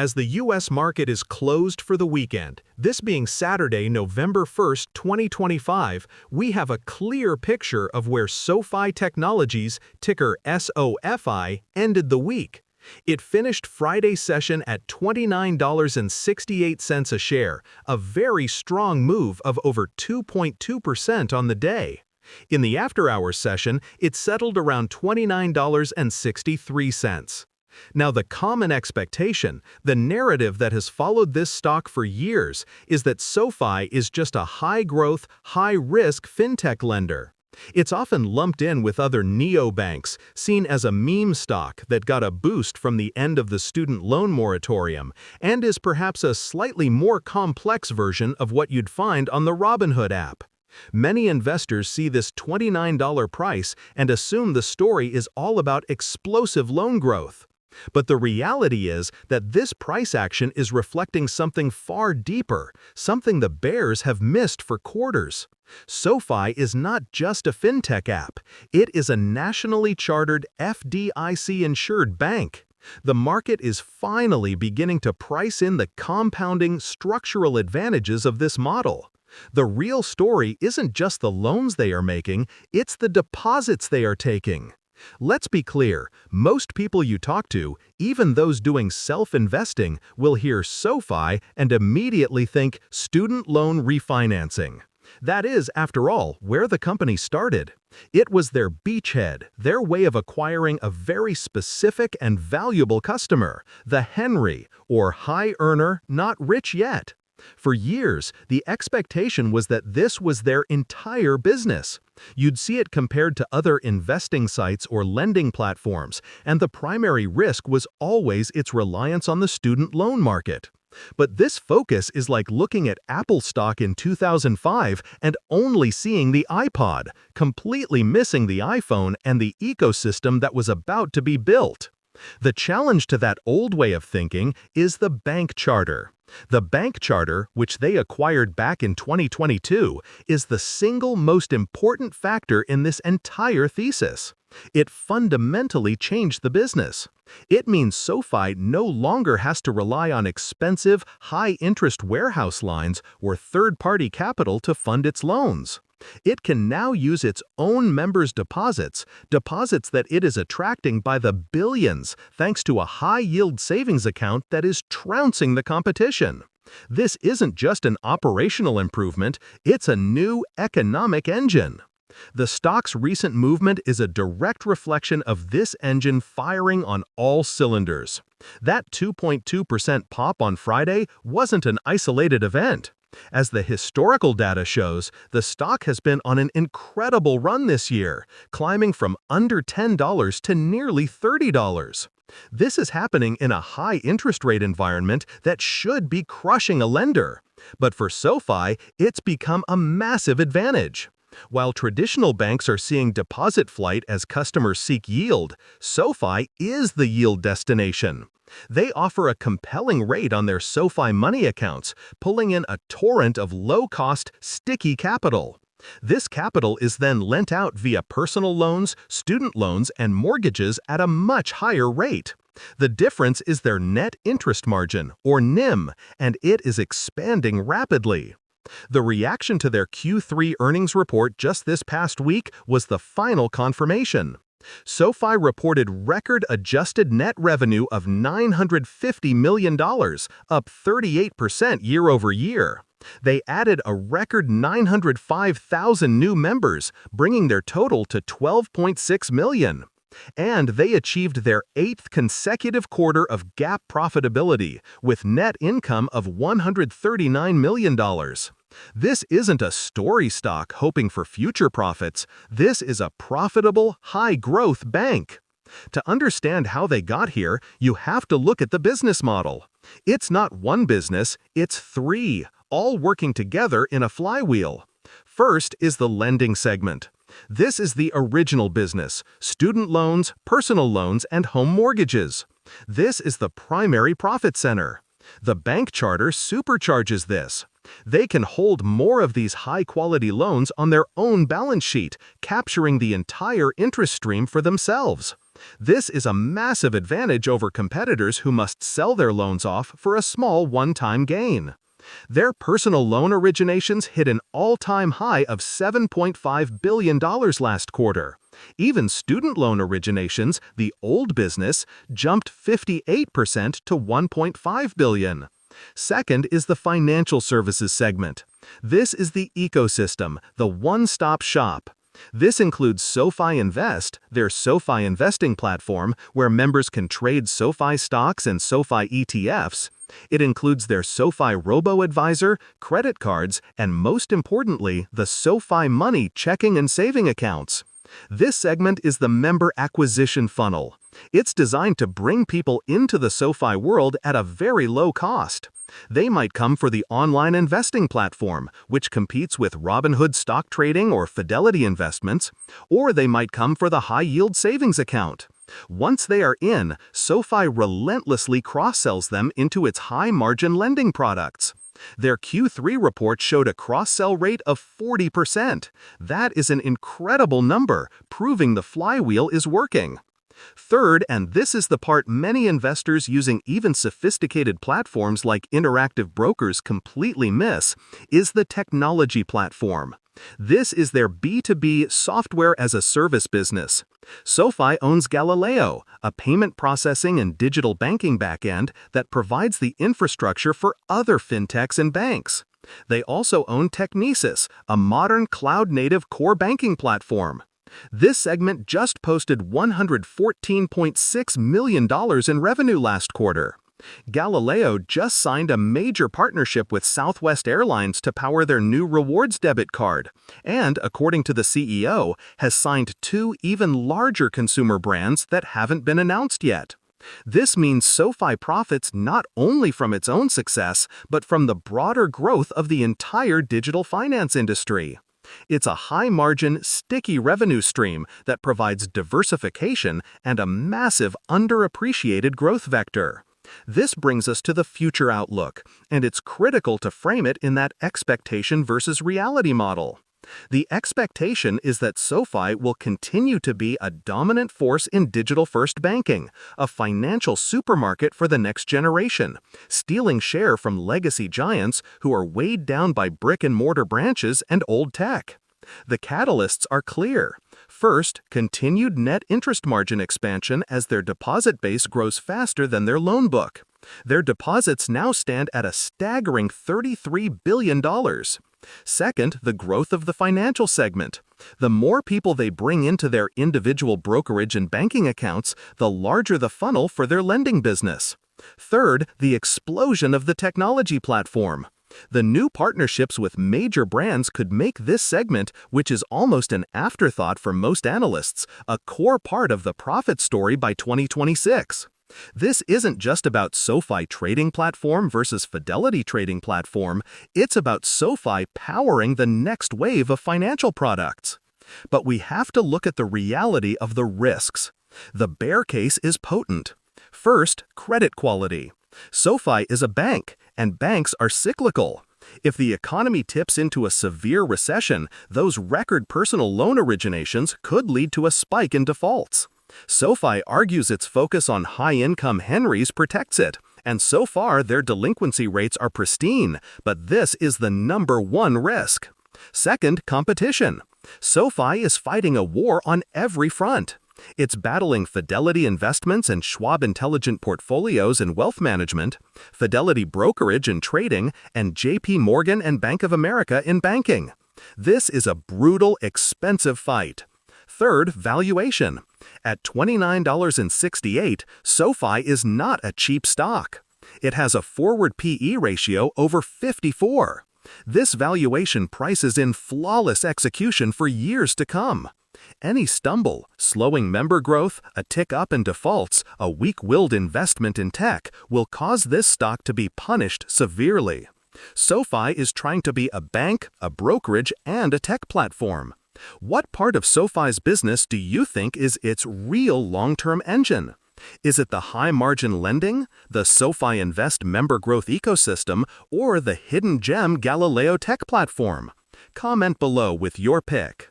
as the U.S. market is closed for the weekend, this being Saturday, November 1st, 2025, we have a clear picture of where SoFi Technologies, ticker SOFI, ended the week. It finished Friday's session at $29.68 a share, a very strong move of over 2.2% on the day. In the after-hours session, it settled around $29.63. Now, the common expectation, the narrative that has followed this stock for years, is that SoFi is just a high-growth, high-risk fintech lender. It's often lumped in with other neobanks, seen as a meme stock that got a boost from the end of the student loan moratorium, and is perhaps a slightly more complex version of what you'd find on the Robinhood app. Many investors see this $29 price and assume the story is all about explosive loan growth. But the reality is that this price action is reflecting something far deeper, something the bears have missed for quarters. SoFi is not just a fintech app, it is a nationally chartered FDIC-insured bank. The market is finally beginning to price in the compounding structural advantages of this model. The real story isn't just the loans they are making, it's the deposits they are taking. Let's be clear, most people you talk to, even those doing self-investing, will hear SoFi and immediately think student loan refinancing. That is, after all, where the company started. It was their beachhead, their way of acquiring a very specific and valuable customer, the Henry, or high earner, not rich yet. For years, the expectation was that this was their entire business. You'd see it compared to other investing sites or lending platforms, and the primary risk was always its reliance on the student loan market. But this focus is like looking at Apple stock in 2005 and only seeing the iPod, completely missing the iPhone and the ecosystem that was about to be built. The challenge to that old way of thinking is the bank charter. The bank charter, which they acquired back in 2022, is the single most important factor in this entire thesis. It fundamentally changed the business. It means SoFi no longer has to rely on expensive, high-interest warehouse lines or third-party capital to fund its loans. It can now use its own members' deposits that it is attracting by the billions thanks to a high-yield savings account that is trouncing the competition. This isn't just an operational improvement, it's a new economic engine. The stock's recent movement is a direct reflection of this engine firing on all cylinders. That 2.2% pop on Friday wasn't an isolated event. As the historical data shows, the stock has been on an incredible run this year, climbing from under $10 to nearly $30. This is happening in a high interest rate environment that should be crushing a lender. But for SoFi, it's become a massive advantage. While traditional banks are seeing deposit flight as customers seek yield, SoFi is the yield destination. They offer a compelling rate on their SoFi Money accounts, pulling in a torrent of low-cost, sticky capital. This capital is then lent out via personal loans, student loans, and mortgages at a much higher rate. The difference is their net interest margin, or NIM, and it is expanding rapidly. The reaction to their Q3 earnings report just this past week was the final confirmation. SoFi reported record-adjusted net revenue of $950 million, up 38% year-over-year. They added a record 905,000 new members, bringing their total to 12.6 million. And they achieved their 8th consecutive quarter of GAAP profitability, with net income of $139 million. This isn't a story stock hoping for future profits. This is a profitable, high-growth bank. To understand how they got here, you have to look at the business model. It's not one business, it's three, all working together in a flywheel. First is the lending segment. This is the original business: student loans, personal loans, and home mortgages. This is the primary profit center. The bank charter supercharges this. They can hold more of these high-quality loans on their own balance sheet, capturing the entire interest stream for themselves. This is a massive advantage over competitors who must sell their loans off for a small one-time gain. Their personal loan originations hit an all-time high of $7.5 billion last quarter. Even student loan originations, the old business, jumped 58% to $1.5 billion. Second is the financial services segment. This is the ecosystem, the one-stop shop. This includes SoFi Invest, their SoFi investing platform, where members can trade SoFi stocks and SoFi ETFs. It includes their SoFi Robo-Advisor, credit cards, and most importantly, the SoFi Money checking and saving accounts. This segment is the member acquisition funnel. It's designed to bring people into the SoFi world at a very low cost. They might come for the online investing platform, which competes with Robinhood stock trading or Fidelity investments, or they might come for the high-yield savings account. Once they are in, SoFi relentlessly cross-sells them into its high-margin lending products. Their Q3 report showed a cross-sell rate of 40%. That is an incredible number, proving the flywheel is working. Third, and this is the part many investors using even sophisticated platforms like interactive brokers completely miss, is the technology platform. This is their B2B software-as-a-service business. SoFi owns Galileo, a payment processing and digital banking backend that provides the infrastructure for other fintechs and banks. They also own Technisys, a modern cloud-native core banking platform. This segment just posted $114.6 million in revenue last quarter. Galileo just signed a major partnership with Southwest Airlines to power their new rewards debit card, and, according to the CEO, has signed 2 even larger consumer brands that haven't been announced yet. This means SoFi profits not only from its own success, but from the broader growth of the entire digital finance industry. It's a high-margin, sticky revenue stream that provides diversification and a massive, underappreciated growth vector. This brings us to the future outlook, and it's critical to frame it in that expectation versus reality model. The expectation is that SoFi will continue to be a dominant force in digital-first banking, a financial supermarket for the next generation, stealing share from legacy giants who are weighed down by brick-and-mortar branches and old tech. The catalysts are clear. First, continued net interest margin expansion as their deposit base grows faster than their loan book. Their deposits now stand at a staggering $33 billion. Second, the growth of the financial segment. The more people they bring into their individual brokerage and banking accounts, the larger the funnel for their lending business. Third, the explosion of the technology platform. The new partnerships with major brands could make this segment, which is almost an afterthought for most analysts, a core part of the profit story by 2026. This isn't just about SoFi trading platform versus Fidelity trading platform, it's about SoFi powering the next wave of financial products. But we have to look at the reality of the risks. The bear case is potent. First, credit quality. SoFi is a bank, and banks are cyclical. If the economy tips into a severe recession, those record personal loan originations could lead to a spike in defaults. SoFi argues its focus on high-income Henrys protects it, and so far their delinquency rates are pristine, but this is the #1 risk. Second, competition. SoFi is fighting a war on every front. It's battling Fidelity Investments and Schwab Intelligent Portfolios and Wealth Management, Fidelity Brokerage and Trading, and JP Morgan and Bank of America in banking. This is a brutal, expensive fight. Third, valuation. At $29.68, SoFi is not a cheap stock. It has a forward PE ratio over 54. This valuation prices in flawless execution for years to come. Any stumble, slowing member growth, a tick up in defaults, a weak-willed investment in tech will cause this stock to be punished severely. SoFi is trying to be a bank, a brokerage, and a tech platform. What part of SoFi's business do you think is its real long-term engine? Is it the high-margin lending, the SoFi Invest member growth ecosystem, or the hidden gem Galileo tech platform? Comment below with your pick.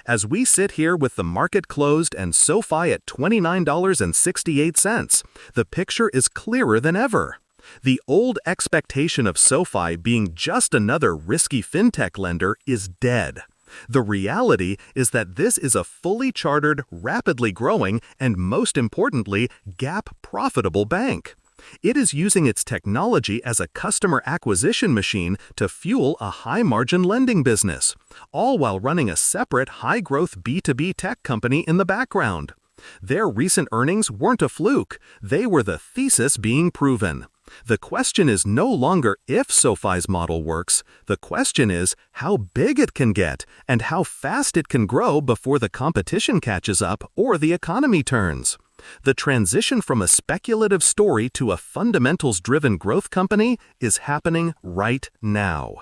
As we sit here with the market closed and SoFi at $29.68, the picture is clearer than ever. The old expectation of SoFi being just another risky fintech lender is dead. The reality is that this is a fully chartered, rapidly growing, and most importantly, GAAP profitable bank. It is using its technology as a customer acquisition machine to fuel a high-margin lending business, all while running a separate high-growth B2B tech company in the background. Their recent earnings weren't a fluke, they were the thesis being proven. The question is no longer if SoFi's model works, the question is how big it can get and how fast it can grow before the competition catches up or the economy turns. The transition from a speculative story to a fundamentals-driven growth company is happening right now.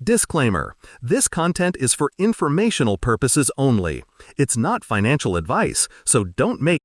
Disclaimer: this content is for informational purposes only. It's not financial advice, so don't make